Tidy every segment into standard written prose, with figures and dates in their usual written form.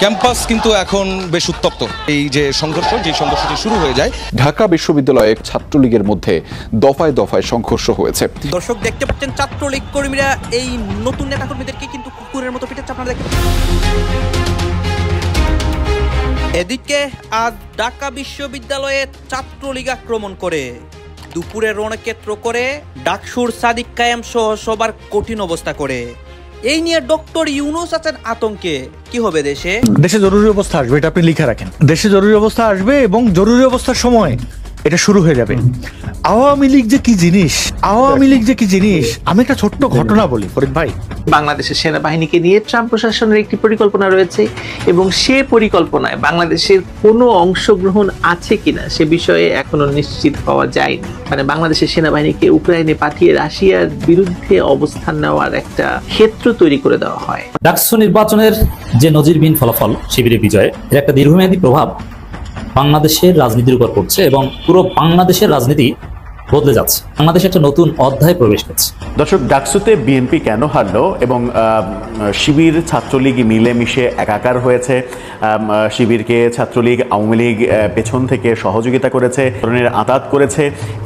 Campus কিন্তু এখন বেশ উত্তপ্ত। এই যে সংঘর্ষটি শুরু হয়ে যায়, ঢাকা বিশ্ববিদ্যালয়ে ছাত্রলীগের মধ্যে দফায় দফায় সংঘর্ষ হয়েছে। দর্শক দেখতে পাচ্ছেন ছাত্রলীগ কর্মীরা এই নতুন নেতাকর্মীদেরকে কিন্তু কুকুরের মতো পিটাচ্ছে, আপনারা দেখতে পাচ্ছেন। এদিকে আজ ঢাকা বিশ্ববিদ্যালয়ে ছাত্রলীগ আক্রমণ করে দুপুরে রণক্ষেত্র করে ডাকসুর সাদিক কায়েম সহ সবার কঠিন অবস্থা করে। এই নিয়ে ডক্টর ইউনূস আছেন আতঙ্কে। কি হবে দেশে? দেশে জরুরি অবস্থা আসবে, এটা আপনি লিখে রাখেন। দেশে জরুরি অবস্থা আসবে এবং জরুরি অবস্থার সময় এটা শুরু হয়ে যাবে। আওয়ামী লীগ যে কি জিনিস, আমি একটা ছোট্ট ঘটনা বলি ফরিদ ভাই। বাংলাদেশের সেনাবাহিনীকে নিয়ে ট্রাম্প প্রশাসনের একটি পরিকল্পনা রয়েছে এবং সে পরিকল্পনায় বাংলাদেশের কোনো অংশগ্রহণ আছে কিনা সে বিষয়ে এখনো নিশ্চিত হওয়া যায়নি। মানে বাংলাদেশের সেনাবাহিনীকে ইউক্রেনে পাঠিয়ে রাশিয়ার বিরুদ্ধে অবস্থান নেওয়ার একটা ক্ষেত্র তৈরি করে দেওয়া হয়। ডাকসু নির্বাচনের যে নজিরবিহীন ফলাফল, শিবিরের বিজয়, এর একটা দীর্ঘমেয়াদী প্রভাব বাংলাদেশের রাজনীতির উপর পড়ছে এবং পুরো বাংলাদেশের রাজনীতি বদলে যাচ্ছে। বাংলাদেশে একটা নতুন অধ্যায় প্রবেশ করছে। দর্শক, ডাকসুতে বিএনপি কেন হারলো এবং শিবির ছাত্রলীগ মিলেমিশে একাকার হয়েছে, শিবিরকে ছাত্রলীগ আওয়ামী লীগ পেছন থেকে সহযোগিতা করেছে, ধরনের আঁতাত করেছে,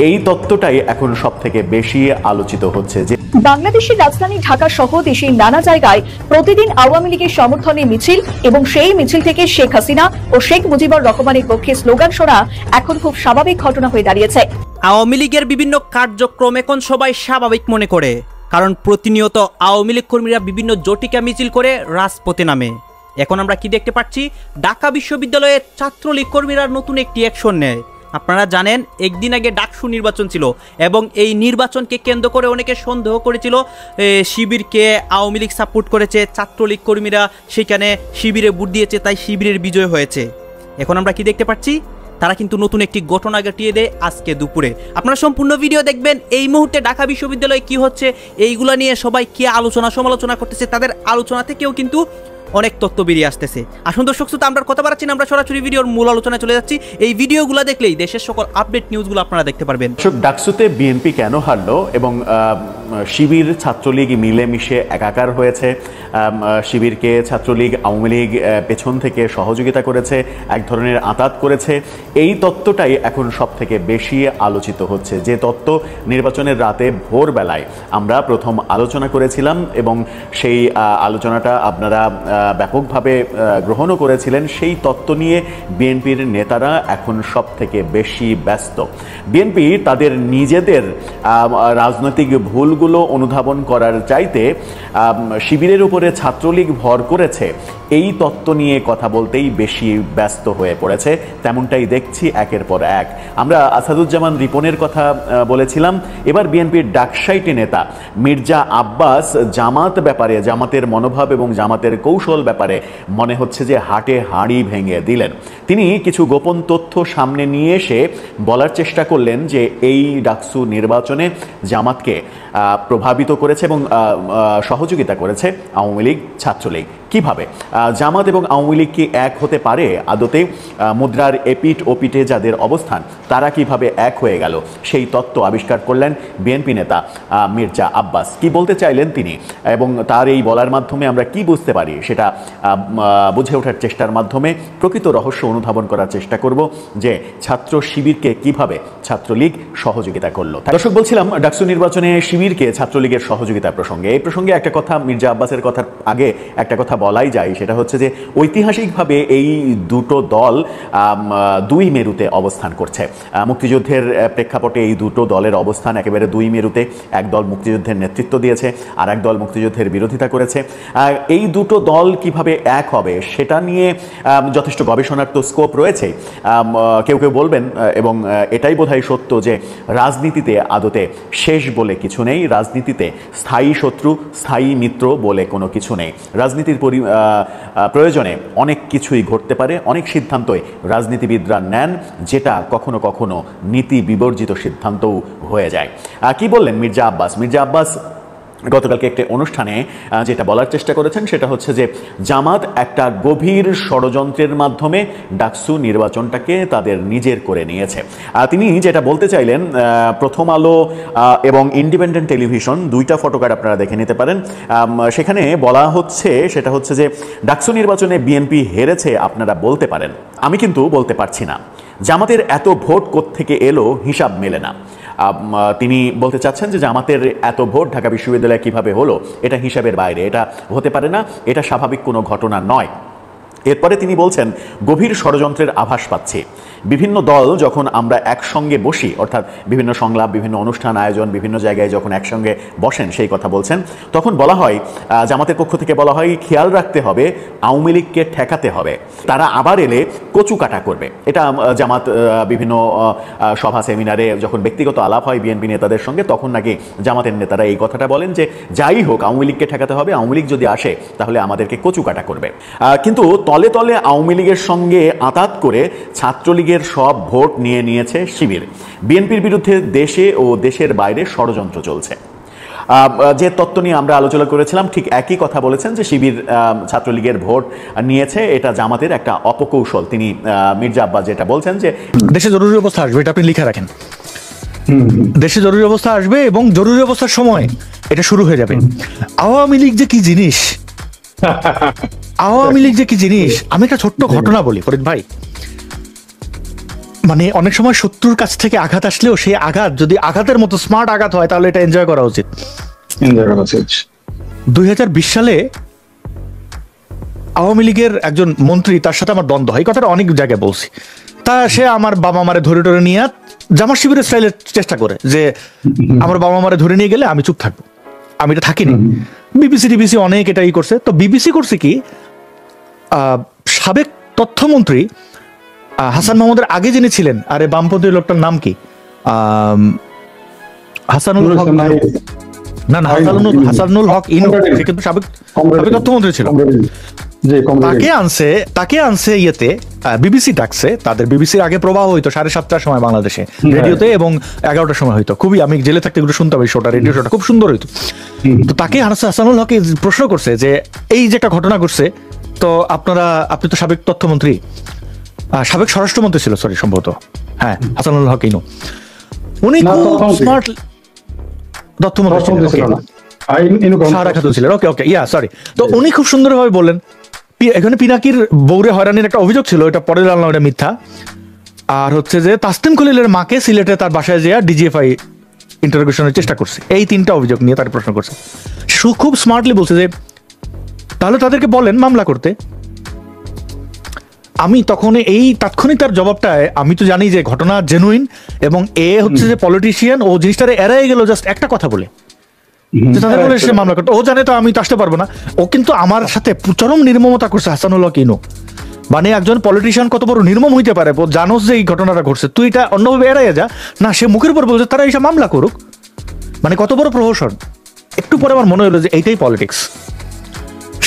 এই তত্ত্বটাই এখন সব থেকে বেশি আলোচিত হচ্ছে। যে বাংলাদেশের রাজধানী ঢাকা সহ দেশের নানা জায়গায় প্রতিদিন আওয়ামী লীগের সমর্থনে মিছিল এবং সেই মিছিল থেকে শেখ হাসিনা ও শেখ মুজিবুর রহমানের পক্ষে স্লোগান শোনা এখন খুব স্বাভাবিক ঘটনা হয়ে দাঁড়িয়েছে। আওয়ামী লীগের বিভিন্ন কার্যক্রম এখন সবাই স্বাভাবিক মনে করে, কারণ প্রতিনিয়ত আওয়ামী লীগ কর্মীরা বিভিন্ন জটিকা মিছিল করে রাজপথে নামে। এখন আমরা কি দেখতে পাচ্ছি? ঢাকা বিশ্ববিদ্যালয়ের ছাত্রলীগ কর্মীরা নতুন একটি অ্যাকশন নেয়। আপনারা জানেন একদিন আগে ডাকসু নির্বাচন ছিল এবং এই নির্বাচনকে কেন্দ্র করে অনেকে সন্দেহ করেছিল শিবিরকে আওয়ামী লীগ সাপোর্ট করেছে, ছাত্রলীগ কর্মীরা সেখানে শিবিরে ভোট দিয়েছে, তাই শিবিরের বিজয় হয়েছে। এখন আমরা কি দেখতে পাচ্ছি? তারা কিন্তু নতুন একটি ঘটনা ঘটিয়ে দেয় আজকে দুপুরে। আপনারা সম্পূর্ণ ভিডিও দেখবেন। এই মুহূর্তে ঢাকা বিশ্ববিদ্যালয়ে কি হচ্ছে, এইগুলা নিয়ে সবাই কি আলোচনা সমালোচনা করতেছে, তাদের আলোচনা থেকেও কিন্তু অনেক তথ্য বেরিয়ে আসতেছে। আসুন দর্শক শ্রোতা, আমরা কথা বাড়াচ্ছি না, আমরা সরাসরি ভিডিওর মূল আলোচনায় চলে যাচ্ছি। এই ভিডিওগুলো দেখলেই দেশের সকল আপডেট নিউজগুলো আপনারা দেখতে পারবেন। ডাকসুতে বিএনপি কেন হারলো এবং শিবির ছাত্রলীগ মিলেমিশে একাকার হয়েছে, শিবিরকে ছাত্রলীগ আওয়ামী লীগ পেছন থেকে সহযোগিতা করেছে, এক ধরনের আঁতাত করেছে, এই তত্ত্বটাই এখন সব থেকে বেশি আলোচিত হচ্ছে। যে তত্ত্ব নির্বাচনের রাতে ভোরবেলায় আমরা প্রথম আলোচনা করেছিলাম এবং সেই আলোচনাটা আপনারা ব্যাপকভাবে গ্রহণও করেছিলেন, সেই তত্ত্ব নিয়ে বিএনপির নেতারা এখন সব থেকে বেশি ব্যস্ত। বিএনপি তাদের নিজেদের রাজনৈতিক ভুলগুলো অনুধাবন করার চাইতে শিবিরের উপরে ছাত্রলীগ ভর করেছে এই তত্ত্ব নিয়ে কথা বলতেই বেশি ব্যস্ত হয়ে পড়েছে। তেমনটাই দেখছি একের পর এক। আমরা আসাদুজ্জামান রিপনের কথা বলেছিলাম, এবার বিএনপির ডাকসাইটে নেতা মির্জা আব্বাস জামাত ব্যাপারে, জামাতের মনোভাব এবং জামাতের কৌশল ব্যাপারে মনে হচ্ছে যে হাটে হাঁড়ি ভেঙে দিলেন। তিনি কিছু গোপন তথ্য সামনে নিয়ে এসে বলার চেষ্টা করলেন যে এই ডাকসু নির্বাচনে জামাতকে প্রভাবিত করেছে এবং সহযোগিতা করেছে আওয়ামী লীগ ছাত্রলীগ। কিভাবে জামাত এবং আওয়ামী লীগ কি এক হতে পারে আদতে? মুদ্রার এপিঠ ওপিঠে যাদের অবস্থান তারা কিভাবে এক হয়ে গেল, সেই তত্ত্ব আবিষ্কার করলেন বিএনপি নেতা মির্জা আব্বাস। কি বলতে চাইলেন তিনি এবং তার এই বলার মাধ্যমে আমরা কি বুঝতে পারি সেটা বুঝে ওঠার চেষ্টার মাধ্যমে প্রকৃত রহস্য অনুধাবন করার চেষ্টা করব যে ছাত্র শিবিরকে কিভাবে ছাত্রলীগ সহযোগিতা করলো। দর্শক, বলছিলাম ডাকসু নির্বাচনে শিবিরকে ছাত্রলীগের সহযোগিতার প্রসঙ্গে। এই প্রসঙ্গে একটা কথা, মির্জা আব্বাসের কথার আগে একটা কথা বলাই যায়, সেটা হচ্ছে যে ঐতিহাসিকভাবে এই দুটো দল দুই মেরুতে অবস্থান করছে। মুক্তিযুদ্ধের প্রেক্ষাপটে এই দুটো দলের অবস্থান একেবারে দুই মেরুতে। এক দল মুক্তিযুদ্ধের নেতৃত্ব দিয়েছে, আর এক দল মুক্তিযুদ্ধের বিরোধিতা করেছে। এই দুটো দল কিভাবে এক হবে সেটা নিয়ে যথেষ্ট গবেষণার তো স্কোপ রয়েছে। কেউ কেউ বলবেন, এবং এটাই বোধহয় সত্য, যে রাজনীতিতে আদতে শেষ বলে কিছু নেই, রাজনীতিতে স্থায়ী শত্রু স্থায়ী মিত্র বলে কোনো কিছু নেই। রাজনীতির প্রয়োজনে অনেক কিছুই ঘটতে পারে, অনেক সিদ্ধান্তই রাজনীতিবিদরা নেন যেটা কখনো কখনো নীতি বিবর্জিত সিদ্ধান্তও হয়ে যায়। কি বললেন মির্জা আব্বাস? মির্জা আব্বাস গতকালকে একটি অনুষ্ঠানে যেটা বলার চেষ্টা করেছেন সেটা হচ্ছে যে জামাত একটা গভীর ষড়যন্ত্রের মাধ্যমে ডাকসু নির্বাচনটাকে তাদের নিজের করে নিয়েছে। তিনি যেটা বলতে চাইলেন, প্রথম আলো এবং ইন্ডিপেন্ডেন্ট টেলিভিশন দুইটা ফটোকার্ড আপনারা দেখে নিতে পারেন। সেখানে বলা হচ্ছে সেটা হচ্ছে যে ডাকসু নির্বাচনে বিএনপি হেরেছে আপনারা বলতে পারেন, আমি কিন্তু বলতে পারছি না। জামাতের এত ভোট কোত্থেকে এলো হিসাব মেলে না। তিনি বলতে চাচ্ছেন যে জামাতের এত ভোট ঢাকা বিশ্ববিদ্যালয়ে কিভাবে হলো, এটা হিসাবের বাইরে, এটা হতে পারে না, এটা স্বাভাবিক কোনো ঘটনা নয়। এরপরে তিনি বলছেন গভীর ষড়যন্ত্রের আভাস পাচ্ছি। বিভিন্ন দল যখন আমরা একসঙ্গে বসি, অর্থাৎ বিভিন্ন সংলাপ, বিভিন্ন অনুষ্ঠান আয়োজন, বিভিন্ন জায়গায় যখন একসঙ্গে বসেন সেই কথা বলছেন, তখন বলা হয়, জামাতের পক্ষ থেকে বলা হয় খেয়াল রাখতে হবে আওয়ামী লীগকে ঠেকাতে হবে, তারা আবার এলে কচু কাটা করবে। এটা জামাত বিভিন্ন সভা সেমিনারে যখন ব্যক্তিগত আলাপ হয় বিএনপি নেতাদের সঙ্গে, তখন নাকি জামাতের নেতারা এই কথাটা বলেন যে যাই হোক আওয়ামী লীগকে ঠেকাতে হবে, আওয়ামী লীগ যদি আসে তাহলে আমাদেরকে কচু কাটা করবে। কিন্তু তলে তলে আওয়ামী লীগের সঙ্গে আঁতাত করে ছাত্রলীগের সব ভোট নিয়ে নিয়েছে শিবির। বিএনপির বিরুদ্ধে দেশে ও দেশের বাইরে ষড়যন্ত্র চলছে। যে তত্ত্ব নিয়ে আমরা আলোচনা করেছিলাম ঠিক একই কথা বলেছেন যে শিবির ছাত্রলীগের ভোট নিয়েছে, এটা জামাতের একটা অপকৌশল। তিনি মির্জা আব্বাস যেটা বলছেন যে দেশে জরুরি অবস্থা আসবে, এটা আপনি লিখে রাখেন। দেশে জরুরি অবস্থা আসবে এবং জরুরি অবস্থার সময় এটা শুরু হয়ে যাবে। আওয়ামী লীগ যে কি জিনিস, আওয়ামী লীগ যে কি জিনিস, আমি একটা ছোট্ট ঘটনা বলি ফরিদ ভাই। মানে অনেক সময় শত্রুর কাছ থেকে আঘাত আসলেও সেই আঘাত যদি আঘাতের মতো স্মার্ট আঘাত হয় তাহলে এটা এনজয় করা উচিত। 2020 সালে আওয়ামী লীগের একজন মন্ত্রী, তার সাথে আমার দ্বন্দ্ব হয়, এই কথাটা অনেক জায়গায় বলছি। তা সে আমার বাবা মারে ধরে টরে নিয়ে জামাত শিবিরের স্টাইলের চেষ্টা করে যে আমার বাবা মারে ধরে নিয়ে গেলে আমি চুপ থাকবো, আমি এটা থাকিনি। বিবিসি টিবিসি অনেক এটাই করছে। তো বিবিসি করছে কি, সাবেক তথ্যমন্ত্রী হাসান মাহমুদের আগে যিনি ছিলেন, আরে বামপন্থী লোকটার নাম কি, হাসানুল হক, না না হাসানুল হক ইনু, সে কিন্তু সাবেক তথ্যমন্ত্রী ছিল। তাকে আনছে ইয়েতে, বিবিসি ডাকছে তাদের। বিবিসির আগে প্রবাহ হইতো 7:30টার সময় বাংলাদেশে রেডিওতে এবং 11টার সময় হইতো। খুবই, আমি জেলে থাকতে এগুলো শুনতাম, এই শোটা, রেডিও শোটা খুব সুন্দর হইতো। তো তাকে হাসানুল হক প্রশ্ন করছে যে এই যে একটা ঘটনা ঘটছে, তো আপনি তো সাবেক তথ্যমন্ত্রী, সাবেক স্বরাষ্ট্রমন্ত্রী ছিল, সরি সম্ভবত, হ্যাঁ হাসানুল হক ইনু, উনি খুব স্মার্ট তথ্যমন্ত্রী ছিলেন। ওকে ওকে, ইয়া সরি। তো উনি খুব সুন্দরভাবে বললেন, এখানে পিনাকির বৌরে হয়রানির একটা অভিযোগ ছিল, এটা পরে জানলাম এটা মিথ্যা। আর হচ্ছে যে তাসলিম খলিলের মাকে সিলেটে তার বাসায় যেয়ে ডিজিএফআই ইন্টারোগেশনের চেষ্টা করছে, এই 3টা অভিযোগ নিয়ে তার প্রশ্ন করছে। খুব স্মার্টলি বলছে যে তাহলে তাদেরকে বলেন মামলা করতে। আমি তখন এই তাৎক্ষণিক তার জবাবটায় আমি তো জানি যে ঘটনা জেনুইন, এবং এ হচ্ছে যে পলিটিশিয়ান, ও জিনিসটারে এড়াই গেল জাস্ট একটা কথা বলে, তাদের বলে সে মামলা করতে। ও জানে তো আমি তো আসতে পারবো না। ও কিন্তু আমার সাথে চরম নির্মমতা করছে হাসানুল হক ইনু। মানে একজন পলিটিশিয়ান কত বড় নির্মম হইতে পারে, জানোস যে এই ঘটনাটা ঘটছে, তুই এটা অন্যভাবে এড়াইয়া যা না, সে মুখের উপর বলছে তারা এইসব মামলা করুক। মানে কত বড় প্রহসন। একটু পরে আমার মনে হলো যে এইটাই পলিটিক্স।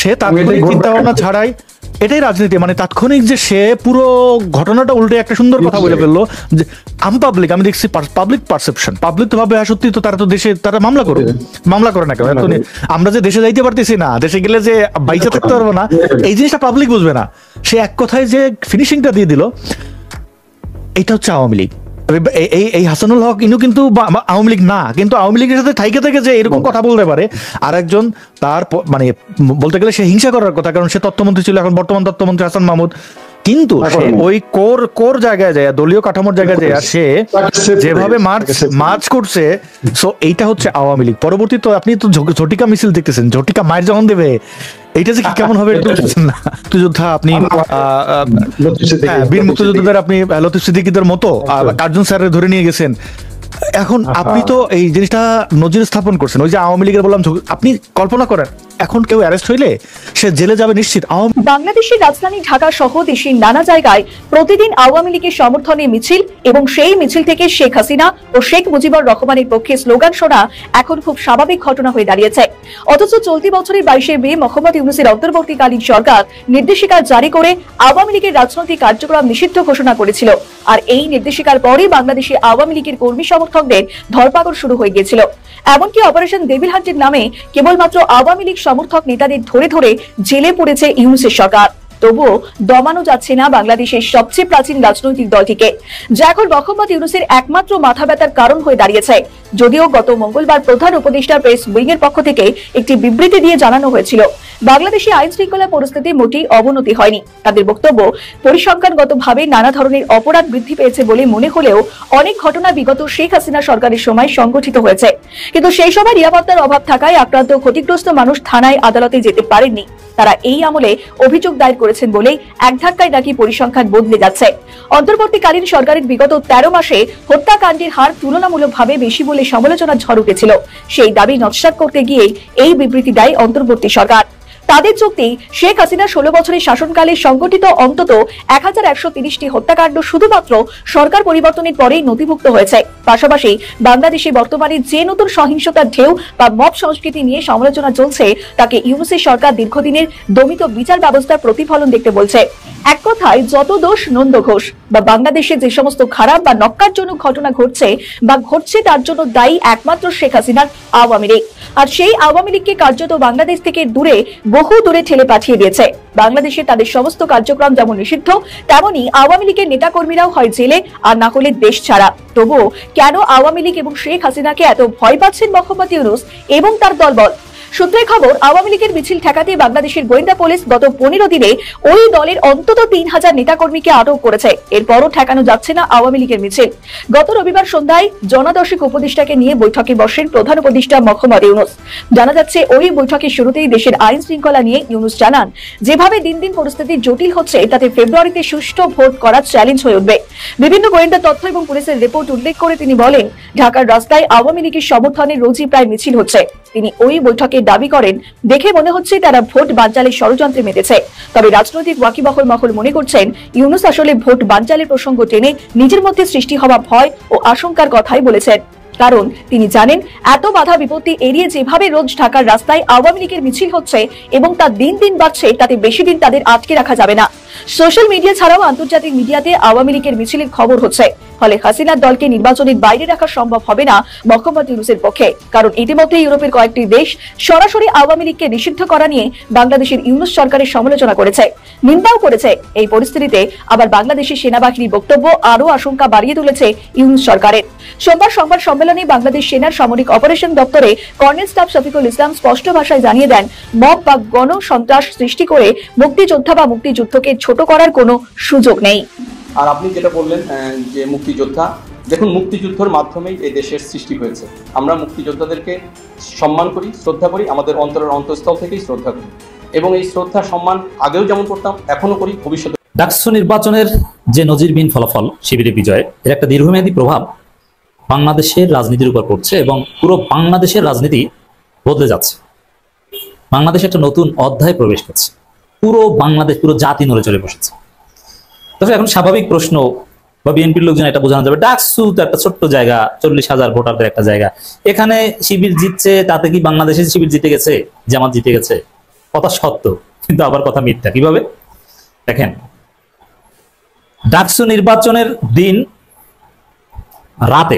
সে তাৎক্ষণিক চিন্তা ভাবনা ছাড়াই, এটাই রাজনীতি। মানে তাৎক্ষণিক যে সে পুরো ঘটনাটা উল্টে একটা সুন্দর কথা বলে ফেললো যে আমি দেখছি পাবলিক পারসেপশন, পাবলিক তো ভাবে সত্যি, তো তারা তো দেশে তারা মামলা করে না কেন, আমরা যে দেশে যাইতে পারতেছি না, দেশে গেলে যে বাইচে থাকতে পারবো না, এই জিনিসটা পাবলিক বুঝবে না। সে এক কথায় যে ফিনিশিংটা দিয়ে দিল, এটা হচ্ছে আওয়ামী লীগ। এই হাসানুল হক ইনু কিন্তু আওয়ামী লীগ না, কিন্তু আওয়ামী লীগের সাথে থাইকে থেকে যে এরকম কথা বলতে পারে আর একজন, তার মানে বলতে গেলে সে হিংসা করার কথা, কারণ সে তথ্যমন্ত্রী ছিল, এখন বর্তমান তথ্যমন্ত্রী হাসান মাহমুদ। কিন্তু ওই কোর জায়গায় যায়, দলীয় কাঠামোর জায়গায় যায়, সে যেভাবে মার্চ করছে, সো এইটা হচ্ছে আওয়ামী লীগ। পরবর্তী তো আপনি তো ঝটিকা মিছিল দেখতেছেন, ঝটিকা মায়ের যখন দেবে, এইটা যে কি কেমন হবে একটু না। মুক্তিযোদ্ধা আপনি বীর মুক্তিযোদ্ধাদের আপনি লতিফ সিদ্দিকীদের মতো কার্জন স্যারের ধরে নিয়ে গেছেন। এখন আপনি তো এই জিনিসটা নজির স্থাপন করছেন। ওই যে আওয়ামী লীগের বললাম, আপনি কল্পনা করেন এখন কেউ অ্যারেস্ট হইলে সে জেলে যাবে নিশ্চিত। বাংলাদেশের রাজধানী ঢাকা সহ দেশের নানা জায়গায় প্রতিদিন আওয়ামী লীগের সমর্থনে মিছিল এবং সেই মিছিল থেকে শেখ হাসিনা ও শেখ মুজিবুর রহমানের পক্ষে স্লোগান শোনা এখন খুব স্বাভাবিক ঘটনা হয়ে দাঁড়িয়েছে। অথচ চলতি বছরের 22শে মে মোহাম্মদ ইউনূসের অন্তর্বর্তীকালীন সরকার নির্দেশিকা জারি করে আওয়ামী লীগের রাজনৈতিক কার্যক্রম নিষিদ্ধ ঘোষণা করেছিল। আর এই নির্দেশিকার পরই বাংলাদেশে আওয়ামী লীগের কর্মী সমর্থকদের ধরপাকড় শুরু হয়ে গিয়েছিল। এমনকি অপারেশন ডেভিল হান্টের নামে কেবলমাত্র আওয়ামী লীগ সমর্থক নেতাদের ধরে ধরে জেলে পড়েছে ইউনূসের সরকার। তবুও দমানো যাচ্ছে না বাংলাদেশের সবচেয়ে প্রাচীন রাজনৈতিক দলটিকে, যা এখন মোহাম্মদ ইউনূসের একমাত্র মাথা ব্যথার কারণ হয়ে দাঁড়িয়েছে। যদিও গত মঙ্গলবার প্রধান উপদেষ্টা প্রেস উইং এর পক্ষ থেকে একটি বিবৃতি দিয়ে জানানো হয়েছিল, বাংলাদেশে আইন শৃঙ্খলা পরিস্থিতি মোটেই অবনতি হয়নি। তাদের বক্তব্য, পরিসংখ্যানগতভাবে নানা ধরনের অপরাধ বৃদ্ধি পেয়েছে বলে মনে হলেও অনেক ঘটনা বিগত শেখ হাসিনা সরকারের সময় সংগঠিত হয়েছে, কিন্তু সেই সময় নিরাপত্তার অভাব থাকায় আক্রান্ত ক্ষতিগ্রস্ত মানুষ থানায় আদালতে যেতে পারেননি। তারা এই আমলে অভিযোগ দায়ের করেছেন বলেই এক ধাক্কায় নাকি পরিসংখ্যান বদলে যাচ্ছে। অন্তর্বর্তীকালীন সরকারের বিগত 13 মাসে হত্যাকাণ্ডের হার তুলনামূলকভাবে বেশি বলে সমালোচনার ঝড় উঠেছিল। সেই দাবি নস্যাৎ করতে গিয়ে এই বিবৃতি দেয় অন্তর্বর্তী সরকার। তাদের যুক্তি, শেখ হাসিনা 16 বছরের শাসনকালে সংগঠিত অন্তত 1130টি হত্যাকাণ্ড শুধুমাত্র সরকার পরিবর্তনের পরেই নথিভুক্ত হয়েছে। পাশাপাশি বাংলাদেশে বর্তমানে যে নতুন সহিংসতার ঢেউ বা মব সংস্কৃতি নিয়ে সমালোচনা চলছে, তাকে ইউনূসের সরকার দীর্ঘদিনের দমিত বিচার ব্যবস্থার প্রতিফলন দেখতে বলছে। এক কথায়, যত দোষ নন্দ ঘোষ বা বাংলাদেশে যে সমস্ত খারাপ বা নক্কারজনক ঘটনা ঘটছে বা ঘটছে, তার জন্য দায়ী একমাত্র শেখ হাসিনার আওয়ামী লীগ। আর সেই আওয়ামী লীগকে কার্যত বাংলাদেশ থেকে বহু দূরে ঠেলে পাঠিয়ে দিয়েছে। বাংলাদেশে তাদের সমস্ত কার্যক্রম যেমন নিষিদ্ধ, তেমনি আওয়ামী লীগের নেতাকর্মীরাও হয় জেলে আর না হলে দেশ ছাড়া। তবুও কেন আওয়ামী লীগ এবং শেখ হাসিনাকে এত ভয় পাচ্ছেন মোহাম্মদ ইউনূস এবং তার দলবল? সূত্রের খবর, আওয়ামী লীগের মিছিল ঠেকাতে বাংলাদেশের গোয়েন্দা পুলিশ গত 15 দিনে ওই দলের অন্তত 3000 নেতাকর্মীকে আটক করেছে। এরপরও ঠেকানো যাচ্ছে না আওয়ামী লীগের মিছিল। গত রবিবার সন্ধ্যায় জনদর্শক উপদেষ্টাকে নিয়ে বৈঠকে বসেন প্রধান উপদেষ্টা মোহাম্মদ ইউনূস। জানা যাচ্ছে, ওই বৈঠকের শুরুতেই দেশের আইন শৃঙ্খলা নিয়ে ইউনূস জানান, যেভাবে দিন দিন পরিস্থিতি জটিল হচ্ছে, তাতে ফেব্রুয়ারিতে সুষ্ঠু ভোট করা চ্যালেঞ্জ হয়ে উঠবে। বিভিন্ন গোয়েন্দা তথ্য এবং পুলিশের রিপোর্ট উল্লেখ করে তিনি বলেন, ঢাকার রাস্তায় আওয়ামী লীগের সমর্থনে রোজই প্রায় মিছিল হচ্ছে। তিনি ওই বৈঠকে দাবি করেন, দেখে মনে হচ্ছে তারা ভোট বানচালের ষড়যন্ত্রে মেতেছে। তবে রাজনৈতিক ওয়াকিবহাল মহল মনে করছেন, ইউনূস আসলে ভোট বানচালের প্রসঙ্গ টেনে নিজের মধ্যে সৃষ্টি হওয়া ভয় ও আশঙ্কার কথাই বলেছেন। কারণ তিনি জানেন, এত বাধা বিপত্তি এড়িয়ে যেভাবে রোজ ঢাকার রাস্তায় আওয়ামী লীগের মিছিল হচ্ছে এবং তা দিন দিন বাড়ছে, তাতে বেশি দিন তাদের আটকে রাখা যাবে না। সোশ্যাল মিডিয়া ছাড়াও আন্তর্জাতিক মিডিয়াতে আওয়ামী লীগের মিছিলের খবর হচ্ছে। ফলে হাসিনার দলকে নির্বাচনের বাইরে রাখা সম্ভব হবে না মোহাম্মদ ইউনূসের পক্ষে। কারণ ইতিমধ্যে ইউরোপের কয়েকটি দেশ সরাসরি আওয়ামী লীগকে নিষিদ্ধ করা নিয়ে বাংলাদেশের ইউনূস সরকারের সমালোচনা করেছে, নিন্দাও করেছে। এই পরিস্থিতিতে আবার বাংলাদেশের সেনাবাহিনীর বক্তব্য আরও আশঙ্কা বাড়িয়ে তুলেছে ইউনূস সরকারের। সোমবার সংবাদ সম্মেলনে বাংলাদেশ সেনার সামরিক অপারেশন দপ্তরে কর্নেল স্টাফ শফিকুল ইসলাম স্পষ্ট ভাষায় জানিয়ে দেন, মব বা গণ সন্ত্রাস সৃষ্টি করে মুক্তিযোদ্ধা বা মুক্তিযুদ্ধকে ছোট করার কোনো সুযোগ নেই। আর আপনি যেটা বললেন যে মুক্তিযোদ্ধা, দেখুন, মুক্তিযুদ্ধের মাধ্যমেই এই দেশের সৃষ্টি হয়েছে। আমরা মুক্তিযোদ্ধাদেরকে সম্মান করি, শ্রদ্ধা করি, আমাদের অন্তরের অন্তঃস্থল থেকেই শ্রদ্ধা করি, এবং এই শ্রদ্ধা সম্মান আগেও যেমন করতাম এখনো করি, ভবিষ্যতে। ডাকসু নির্বাচনের যে নজিরবিহীন ফলাফল শিবিরের বিজয়ে, এর একটা দীর্ঘমেয়াদী প্রভাব বাংলাদেশের রাজনীতির উপর পড়ছে এবং পুরো বাংলাদেশের রাজনীতি বদলে যাচ্ছে। বাংলাদেশ একটা নতুন অধ্যায় প্রবেশ করছে। পুরো বাংলাদেশ, পুরো জাতি নড়ে চলে বসেছে। তবে এখন স্বাভাবিক প্রশ্ন, বা বিএনপির লোকজন এটা বোঝানো যাবে, ডাকসু তো একটা ছোট্ট জায়গা, 40,000 ভোটারদের একটা জায়গা, এখানে শিবির জিতছে, তাতে কি বাংলাদেশের শিবির জিতে গেছে, জামাত জিতে গেছে? কথা সত্য, কিন্তু আবার কথা মিথ্যা। কিভাবে দেখেন, ডাকসু নির্বাচনের দিন রাত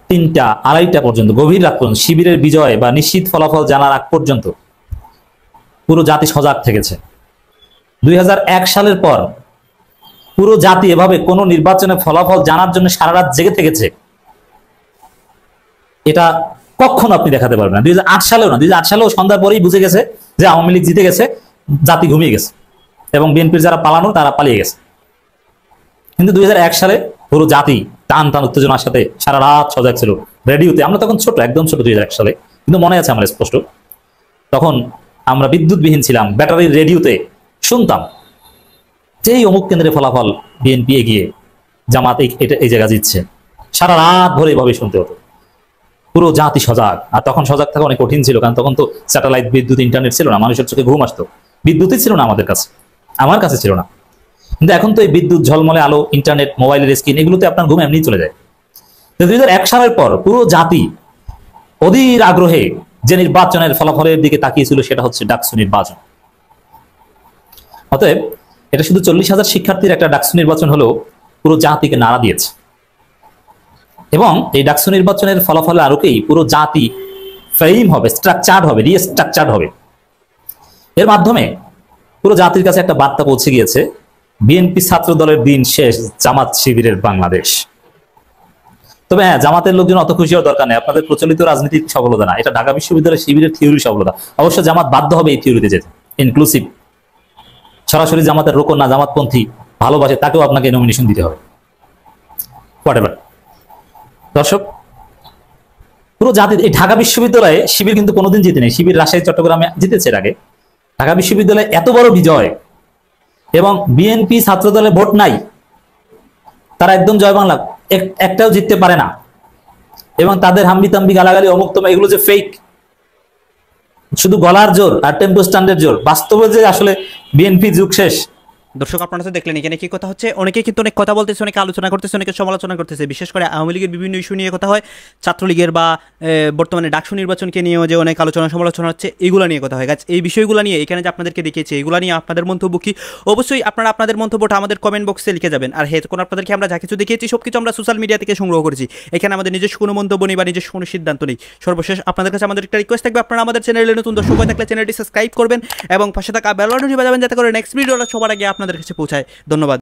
3টা 2:30 পর্যন্ত, গভীর রাত পর্যন্ত, শিবিরের বিজয় বা নিশ্চিত ফলাফল জানার আগ পর্যন্ত পুরো জাতি সজাগ থেকেছে। 2001 সালের পর পুরো জাতি এভাবে কোন নির্বাচনের ফলাফল জানার জন্য সারা রাত জেগে থেকেছে, এটা কখনো আপনি দেখাতে পারবেন না। 2008 সালেও না, 2008 সালেও সন্ধ্যার পরেই বুঝে গেছে যে আওয়ামী লীগ জিতে গেছে, জাতি ঘুমিয়ে গেছে এবং বিএনপির যারা পালানো তারা পালিয়ে গেছে। কিন্তু 2001 সালে পুরো জাতি টান টান উত্তেজনার সাথে সারা রাত সজাগ ছিল রেডিওতে। আমরা তখন ছোট, একদম ছোট 2001 সালে, কিন্তু মনে আছে আমার স্পষ্ট। তখন আমরা বিদ্যুৎবিহীন ছিলাম, ব্যাটারির রেডিওতে শুনতাম যেই অমুক কেন্দ্রে ফলাফল বিএনপি এগিয়ে, জামাত এই জায়গা জিতছে, সারা রাত ভরে এভাবে শুনতে হতো। পুরো জাতি সজাগ। আর তখন সজাগ থাকা অনেক কঠিন ছিল, কারণ তখন তো স্যাটেলাইট, বিদ্যুৎ, ইন্টারনেট ছিল না, মানুষের চোখে ঘুম আসতো, বিদ্যুৎই ছিল না আমাদের কাছে, আমার কাছে ছিল না। কিন্তু এখন তো এই বিদ্যুৎ, ঝলমলে আলো, ইন্টারনেট, মোবাইলের স্ক্রিন, এগুলোতে আপনার ঘুম এমনি চলে যায়। 2001 সালের পর পুরো জাতি অধীর আগ্রহে যে নির্বাচনের ফলাফলের দিকে তাকিয়েছিল, সেটা হচ্ছে ডাকসু নির্বাচন। অতএব এটা শুধু 40,000 শিক্ষার্থীর একটা ডাকসু নির্বাচন হলেও পুরো জাতিকে নাড়া দিয়েছে। এবং এই ডাকসু নির্বাচনের ফলাফলের আলোকেই পুরো জাতি ফ্রেম হবে, স্ট্রাকচার্ড হবে, রিস্ট্রাকচার্ড হবে। এর মাধ্যমে পুরো জাতির কাছে একটা বার্তা পৌঁছে গিয়েছে, বিএনপি ছাত্র দলের দিন শেষ, জামাত শিবিরের বাংলাদেশ। তবে হ্যাঁ, জামাতের লোকজন অত খুশি হওয়ার দরকার নেই, আপনাদের প্রচলিত রাজনীতির সফলতা না, এটা ঢাকা বিশ্ববিদ্যালয়ের শিবিরের থিওরি সফলতা। অবশ্য জামাত বাধ্য হবে এই থিওরিতে যেতে, ইনক্লুসিভ। সরাসরি জামাতের রোকন না, জামাতপন্থী ভালোবাসে তাকেও আপনাকে নমিনেশন দিতে হবে, হোয়াটএভার। দর্শক, পুরো জাতি, এই ঢাকা বিশ্ববিদ্যালয়ে শিবির কিন্তু কোনোদিন জিতে নেই। শিবির রাজশাহী, চট্টগ্রামে জিতেছে এর আগে। ঢাকা বিশ্ববিদ্যালয়ে এত বড় বিজয় এবং বিএনপি ছাত্র দলে ভোট নাই, তারা একদম জয় বাংলা, একটাও জিততে পারে না। এবং তাদের হাম্বি তাম্বি গালাগালি অমুক তমুক এগুলো যে ফেক, শুধু গলার জোর আর টেম্পো স্ট্যান্ডের জোর। বাস্তবে যে আসলে বিএনপি যুগ শেষ। দর্শক, আপনারা তো দেখলেন এখানে কি কথা হচ্ছে। অনেকে কিন্তু অনেক কথা বলতেছে, অনেকে আলোচনা করতেছে, অনেকে সমালোচনা করতেছে। বিশেষ করে আওয়ামী লীগের বিভিন্ন ইস্যু নিয়ে কথা হয়, ছাত্রলীগের বা বর্তমানে ডাকসু নির্বাচনকে নিয়েও যে অনেক আলোচনা সমালোচনা হচ্ছে, এগুলো নিয়ে কথা হয়। গাছ, এই বিষয়গুলো নিয়ে এখানে যে আপনাদেরকে দেখিয়েছি, এগুলো নিয়ে আপনাদের মন্তব্য কি? অবশ্যই আপনারা আপনাদের মন্তব্যটা আমাদের কমেন্ট বক্সে লিখে যাবেন। আর হ্যাঁ, কোন আপনাদেরকে আমরা যা কিছু দেখিয়েছি সব কিছু আমরা সোশ্যাল মিডিয়া থেকে সংগ্রহ করেছি। এখানে আমাদের নিজস্ব কোনো মন্তব্য নেই বা নিজস্ব কোনো সিদ্ধান্ত নেই। সর্বশেষ আপনাদের কাছে আমাদের একটা রিকোয়েস্ট থাকবে, আপনারা আমাদের চ্যানেলে নতুন দর্শক হয়ে থাকলে চ্যানেলটি সাবস্ক্রাইব করবেন এবং পাশে থাকা বেল বাটনটি বাজাবেন, যাতে করে নেক্সট ভিডিওটা সবার আগে আপনাদের কাছে পৌঁছায়। ধন্যবাদ।